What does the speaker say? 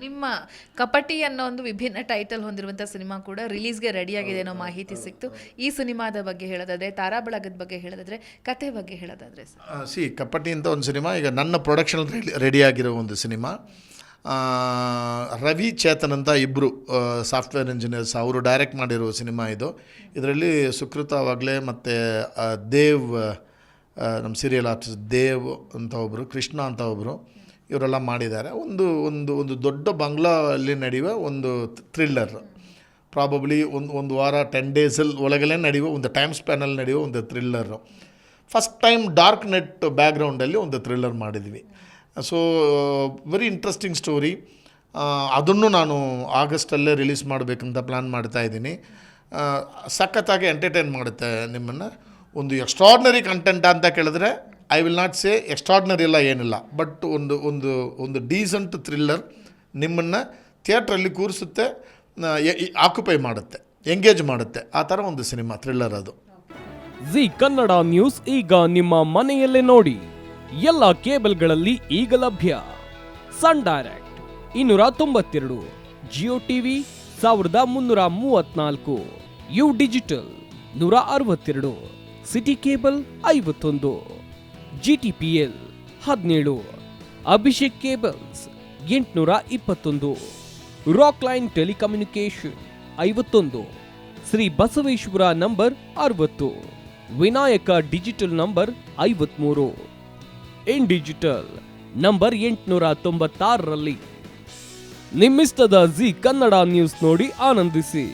ನಿಮ್ಮ ಕಪಟಿ ಅನ್ನೋ ಒಂದು ವಿಭಿನ್ನ ಟೈಟಲ್ ಹೊಂದಿರುವಂಥ ಸಿನಿಮಾ ಕೂಡ ರಿಲೀಸ್ಗೆ ರೆಡಿಯಾಗಿದೆ ಅನ್ನೋ ಮಾಹಿತಿ ಸಿಕ್ತು. ಈ ಸಿನಿಮಾದ ಬಗ್ಗೆ ಹೇಳೋದಾದ್ರೆ, ತಾರಾ ಬಳಗದ ಬಗ್ಗೆ ಹೇಳೋದಾದ್ರೆ, ಕತೆ ಬಗ್ಗೆ ಹೇಳೋದಾದ್ರೆ ಕಪಟಿ ಅಂತ ಒಂದು ಸಿನಿಮಾ ಈಗ ನನ್ನ ಪ್ರೊಡಕ್ಷನ್ ರೆಡಿಯಾಗಿರೋ ಒಂದು ಸಿನಿಮಾ. ರವಿ ಚೇತನ್ ಅಂತ ಇಬ್ಬರು ಸಾಫ್ಟ್ವೇರ್ ಇಂಜಿನಿಯರ್ಸ್, ಅವರು ಡೈರೆಕ್ಟ್ ಮಾಡಿರೋ ಸಿನಿಮಾ ಇದು. ಇದರಲ್ಲಿ ಸುಕೃತ ವಾಗ್ಲೆ ಮತ್ತು ದೇವ್, ನಮ್ಮ ಸೀರಿಯಲ್ ಆರ್ಟಿಸ್ಟ್ ದೇವ್ ಅಂತ ಒಬ್ಬರು, ಕೃಷ್ಣ ಅಂತ ಒಬ್ಬರು, ಇವರೆಲ್ಲ ಮಾಡಿದ್ದಾರೆ. ಒಂದು ಒಂದು ಒಂದು ದೊಡ್ಡ ಬಂಗ್ಲಾಲ್ಲಿ ನಡೆಯುವ ಒಂದು ಥ್ರಿಲ್ಲರ್, ಪ್ರಾಬಬ್ಲಿ ಒಂದು ವಾರ 10 ಡೇಸಲ್ಲಿ ಒಳಗಡೆ ನಡೆಯುವ ಒಂದು ಟೈಮ್ ಸ್ಪ್ಯಾನಲ್ಲಿ ನಡೆಯುವ ಒಂದು thriller. First time dark net ಬ್ಯಾಕ್ಗ್ರೌಂಡಲ್ಲಿ ಒಂದು ಥ್ರಿಲ್ಲರ್ ಮಾಡಿದ್ವಿ. So very interesting story. ಅದನ್ನು ನಾನು ಆಗಸ್ಟಲ್ಲೇ ರಿಲೀಸ್ ಮಾಡಬೇಕಂತ ಪ್ಲ್ಯಾನ್ ಮಾಡ್ತಾಯಿದ್ದೀನಿ. ಸಖತ್ತಾಗಿ ಎಂಟರ್ಟೈನ್ ಮಾಡುತ್ತೆ ನಿಮ್ಮನ್ನು. ಒಂದು ಎಕ್ಸ್ಟ್ರಾರ್ಡ್ನರಿ ಕಂಟೆಂಟ್ ಅಂತ ಕೇಳಿದ್ರೆ I will not say extraordinary ಎಲ್ಲ ಏನಿಲ್ಲ, ಬಟ್ ಒಂದು ಒಂದು ಒಂದು ಡೀಸೆಂಟ್ ಥ್ರಿಲ್ಲರ್ ನಿಮ್ಮನ್ನು ಥಿಯೇಟ್ರಲ್ಲಿ ಕೂರಿಸುತ್ತೆ, ಆಕ್ಯುಪೈ ಮಾಡುತ್ತೆ, ಎಂಗೇಜ್ ಮಾಡುತ್ತೆ. ಆ ಥರ ಒಂದು ಸಿನಿಮಾ ಥ್ರಿಲ್ಲರ್ ಅದು. ಜಿ ಕನ್ನಡ ನ್ಯೂಸ್ ಈಗ ನಿಮ್ಮ ಮನೆಯಲ್ಲೇ ನೋಡಿ. ಎಲ್ಲ ಕೇಬಲ್ಗಳಲ್ಲಿ ಈಗ ಲಭ್ಯ. Sun Direct 292, Jio TV 1334, U digital 162, city cable 51, GTPL 17, Abhishek cables 821, rock line telecommunication 51, Shri Basaveshwara number 60, Vinayaka digital number 53, in digital number 896ರಲ್ಲಿ. ನಿಮ್ಮಿಸ್ತದ ಜಿ ಕನ್ನಡ ನ್ಯೂಸ್ ನೋಡಿ ಆನಂದಿಸಿ.